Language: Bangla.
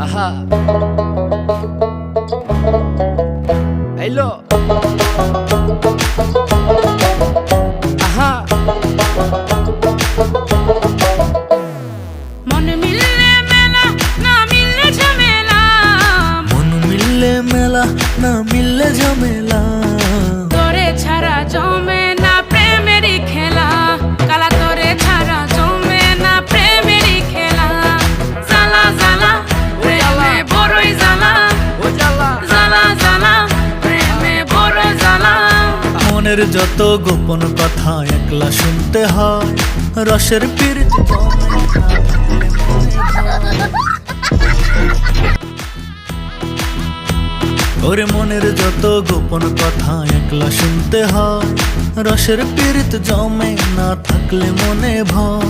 আহা হ্যালো আহা মন মিললে মেলা না মিললে ঝামেলা, মন মিললে মেলা না মিললে ঝামেলা, তোরে ছাড়া জমে না প্রেমেরই খেলা, কালা তোরে ছাড়া জমে না প্রেমেরই খেলা। জ্বালা জ্বালা প্রেমে বড়ই জ্বালা, ও জ্বালা জ্বালা জ্বালা প্রেমে বড় জ্বালা। মনের যত গোপন কথা একলা শুনতে হয়, রসের পীড়িত ওরে মনের যত গোপন কথা একলা শুনতে হয়, রসের পীড়িত জমে না থাকলে মনে ভয়।